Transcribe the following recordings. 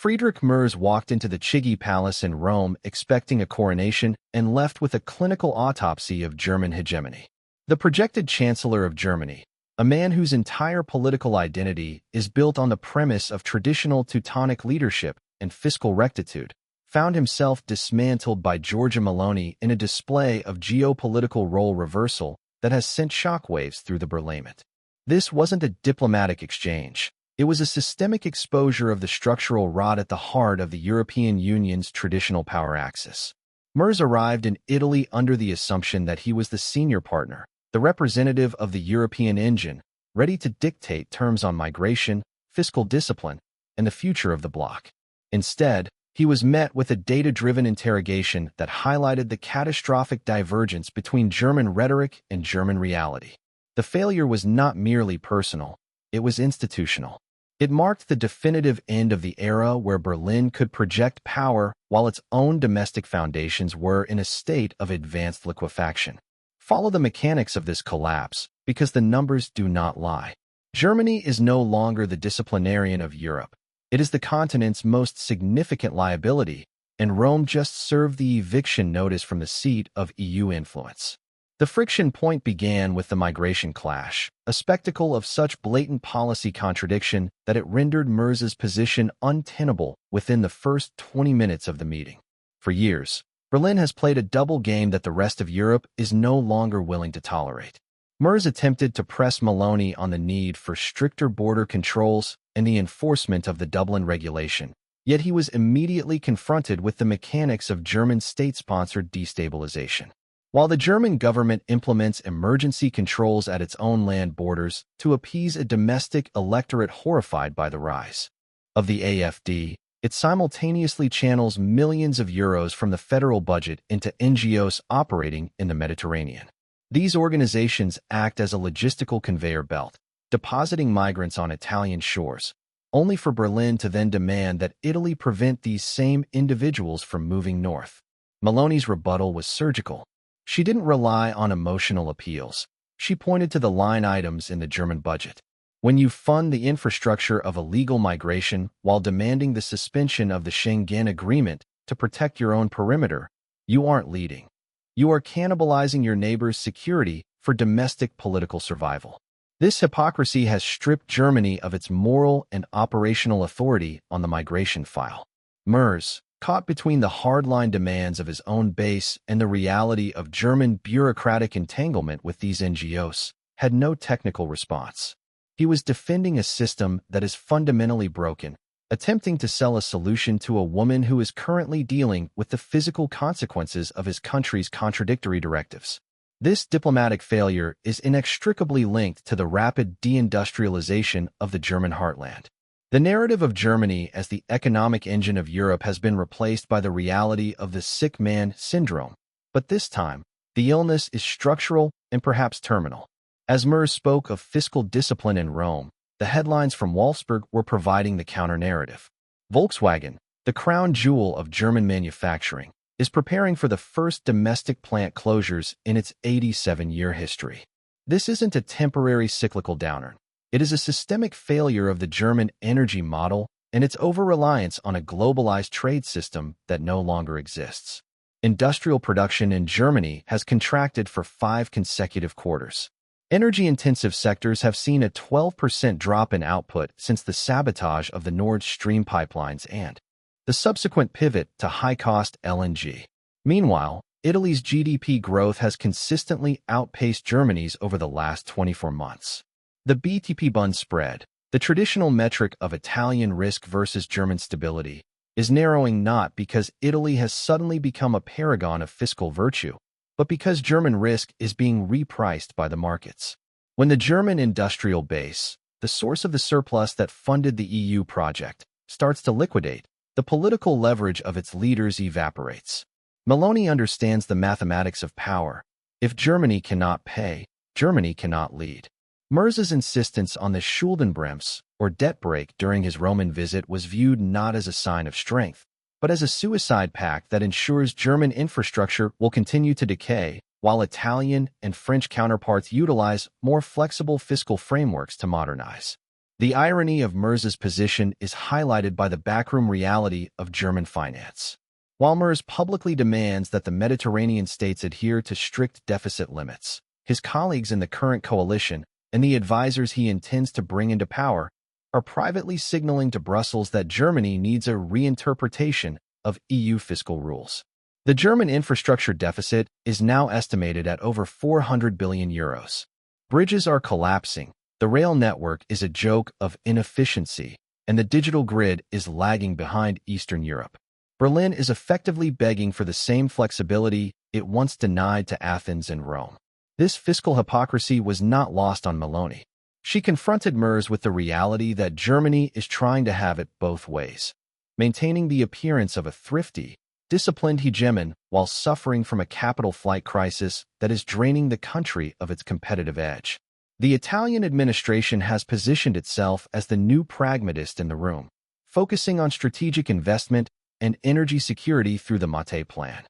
Friedrich Merz walked into the Chigi Palace in Rome expecting a coronation and left with a clinical autopsy of German hegemony. The projected Chancellor of Germany, a man whose entire political identity is built on the premise of traditional Teutonic leadership and fiscal rectitude, found himself dismantled by Giorgia Meloni in a display of geopolitical role reversal that has sent shockwaves through the Parliament. This wasn't a diplomatic exchange. It was a systemic exposure of the structural rot at the heart of the European Union's traditional power axis. Merz arrived in Italy under the assumption that he was the senior partner, the representative of the European engine, ready to dictate terms on migration, fiscal discipline, and the future of the bloc. Instead, he was met with a data-driven interrogation that highlighted the catastrophic divergence between German rhetoric and German reality. The failure was not merely personal, it was institutional. It marked the definitive end of the era where Berlin could project power while its own domestic foundations were in a state of advanced liquefaction. Follow the mechanics of this collapse, because the numbers do not lie. Germany is no longer the disciplinarian of Europe. It is the continent's most significant liability, and Rome just served the eviction notice from the seat of EU influence. The friction point began with the migration clash, a spectacle of such blatant policy contradiction that it rendered Merz's position untenable within the first 20 minutes of the meeting. For years, Berlin has played a double game that the rest of Europe is no longer willing to tolerate. Merz attempted to press Meloni on the need for stricter border controls and the enforcement of the Dublin regulation, yet he was immediately confronted with the mechanics of German state-sponsored destabilization. While the German government implements emergency controls at its own land borders to appease a domestic electorate horrified by the rise of the AfD, it simultaneously channels millions of euros from the federal budget into NGOs operating in the Mediterranean. These organizations act as a logistical conveyor belt, depositing migrants on Italian shores, only for Berlin to then demand that Italy prevent these same individuals from moving north. Meloni's rebuttal was surgical. She didn't rely on emotional appeals. She pointed to the line items in the German budget. When you fund the infrastructure of illegal migration while demanding the suspension of the Schengen Agreement to protect your own perimeter, you aren't leading. You are cannibalizing your neighbor's security for domestic political survival. This hypocrisy has stripped Germany of its moral and operational authority on the migration file. Merz, caught between the hardline demands of his own base and the reality of German bureaucratic entanglement with these NGOs, had no technical response. He was defending a system that is fundamentally broken, attempting to sell a solution to a woman who is currently dealing with the physical consequences of his country's contradictory directives. This diplomatic failure is inextricably linked to the rapid deindustrialization of the German heartland. The narrative of Germany as the economic engine of Europe has been replaced by the reality of the sick man syndrome, but this time, the illness is structural and perhaps terminal. As Merz spoke of fiscal discipline in Rome, the headlines from Wolfsburg were providing the counter-narrative. Volkswagen, the crown jewel of German manufacturing, is preparing for the first domestic plant closures in its 87-year history. This isn't a temporary cyclical downer. It is a systemic failure of the German energy model and its over-reliance on a globalized trade system that no longer exists. Industrial production in Germany has contracted for 5 consecutive quarters. Energy-intensive sectors have seen a 12% drop in output since the sabotage of the Nord Stream pipelines and the subsequent pivot to high-cost LNG. Meanwhile, Italy's GDP growth has consistently outpaced Germany's over the last 24 months. The BTP-Bund spread, the traditional metric of Italian risk versus German stability, is narrowing not because Italy has suddenly become a paragon of fiscal virtue, but because German risk is being repriced by the markets. When the German industrial base, the source of the surplus that funded the EU project, starts to liquidate, the political leverage of its leaders evaporates. Meloni understands the mathematics of power. If Germany cannot pay, Germany cannot lead. Merz's insistence on the Schuldenbremse, or debt brake, during his Roman visit was viewed not as a sign of strength, but as a suicide pact that ensures German infrastructure will continue to decay, while Italian and French counterparts utilize more flexible fiscal frameworks to modernize. The irony of Merz's position is highlighted by the backroom reality of German finance. While Merz publicly demands that the Mediterranean states adhere to strict deficit limits, his colleagues in the current coalition and the advisors he intends to bring into power are privately signaling to Brussels that Germany needs a reinterpretation of EU fiscal rules. The German infrastructure deficit is now estimated at over 400 billion euros. Bridges are collapsing, the rail network is a joke of inefficiency, and the digital grid is lagging behind Eastern Europe. Berlin is effectively begging for the same flexibility it once denied to Athens and Rome. This fiscal hypocrisy was not lost on Meloni. She confronted Merz with the reality that Germany is trying to have it both ways, maintaining the appearance of a thrifty, disciplined hegemon while suffering from a capital flight crisis that is draining the country of its competitive edge. The Italian administration has positioned itself as the new pragmatist in the room, focusing on strategic investment and energy security through the Mattei Plan.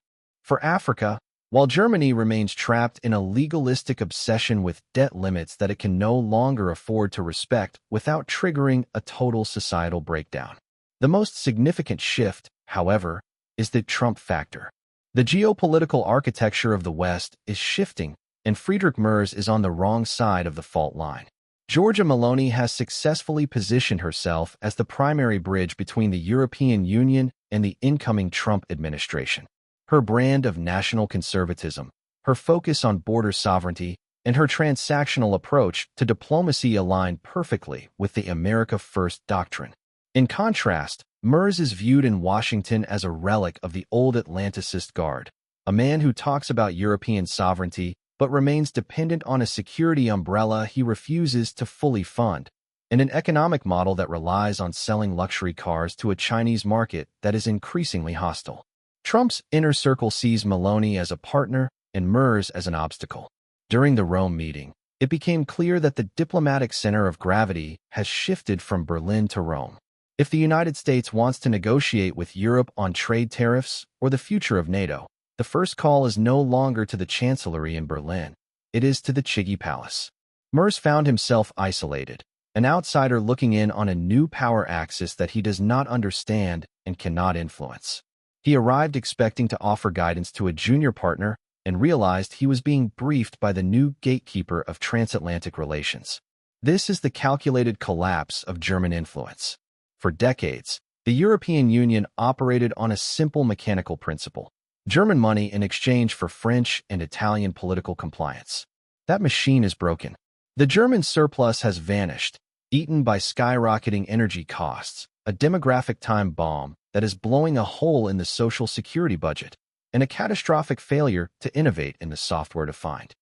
For Africa, while Germany remains trapped in a legalistic obsession with debt limits that it can no longer afford to respect without triggering a total societal breakdown. The most significant shift, however, is the Trump factor. The geopolitical architecture of the West is shifting, and Friedrich Merz is on the wrong side of the fault line. Giorgia Meloni has successfully positioned herself as the primary bridge between the European Union and the incoming Trump administration. Her brand of national conservatism, her focus on border sovereignty, and her transactional approach to diplomacy align perfectly with the America First doctrine. In contrast, Merz is viewed in Washington as a relic of the old Atlanticist guard, a man who talks about European sovereignty but remains dependent on a security umbrella he refuses to fully fund, and an economic model that relies on selling luxury cars to a Chinese market that is increasingly hostile. Trump's inner circle sees Meloni as a partner and Merz as an obstacle. During the Rome meeting, it became clear that the diplomatic center of gravity has shifted from Berlin to Rome. If the United States wants to negotiate with Europe on trade tariffs or the future of NATO, the first call is no longer to the Chancellery in Berlin. It is to the Chigi Palace. Merz found himself isolated, an outsider looking in on a new power axis that he does not understand and cannot influence. He arrived expecting to offer guidance to a junior partner and realized he was being briefed by the new gatekeeper of transatlantic relations. This is the calculated collapse of German influence. For decades, the European Union operated on a simple mechanical principle: German money in exchange for French and Italian political compliance. That machine is broken. The German surplus has vanished, eaten by skyrocketing energy costs, a demographic time bomb that is blowing a hole in the social security budget, and a catastrophic failure to innovate in the software-defined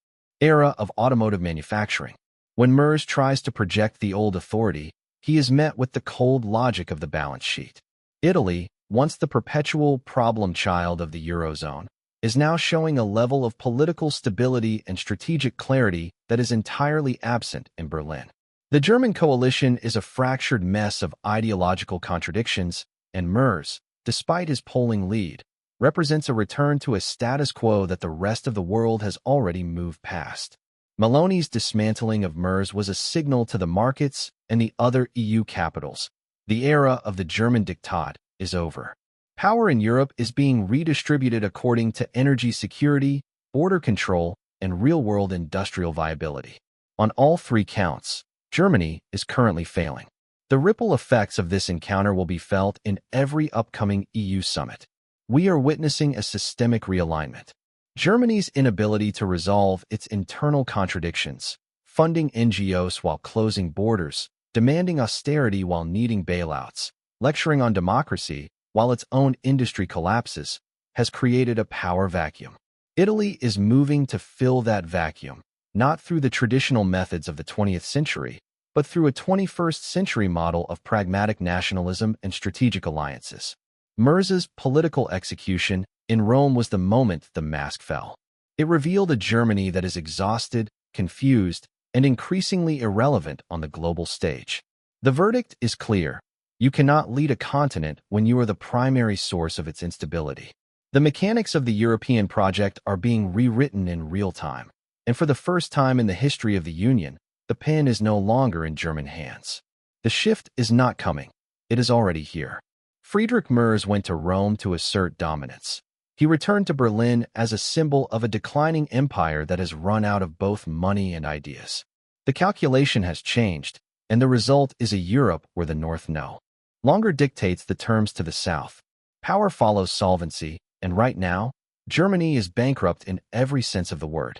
era of automotive manufacturing. When Merz tries to project the old authority, he is met with the cold logic of the balance sheet. Italy, once the perpetual problem child of the Eurozone, is now showing a level of political stability and strategic clarity that is entirely absent in Berlin. The German coalition is a fractured mess of ideological contradictions, and Merz, despite his polling lead, represents a return to a status quo that the rest of the world has already moved past. Meloni's dismantling of Merz was a signal to the markets and the other EU capitals. The era of the German diktat is over. Power in Europe is being redistributed according to energy security, border control, and real-world industrial viability. On all three counts, Germany is currently failing. The ripple effects of this encounter will be felt in every upcoming EU summit. We are witnessing a systemic realignment. Germany's inability to resolve its internal contradictions, funding NGOs while closing borders, demanding austerity while needing bailouts, lecturing on democracy while its own industry collapses, has created a power vacuum. Italy is moving to fill that vacuum, not through the traditional methods of the 20th century, but through a 21st century model of pragmatic nationalism and strategic alliances. Merz's political execution in Rome was the moment the mask fell. It revealed a Germany that is exhausted, confused, and increasingly irrelevant on the global stage. The verdict is clear. You cannot lead a continent when you are the primary source of its instability. The mechanics of the European project are being rewritten in real time, and for the first time in the history of the Union, the pen is no longer in German hands. The shift is not coming. It is already here. Friedrich Merz went to Rome to assert dominance. He returned to Berlin as a symbol of a declining empire that has run out of both money and ideas. The calculation has changed, and the result is a Europe where the North no longer dictates the terms to the South. Power follows solvency, and right now, Germany is bankrupt in every sense of the word.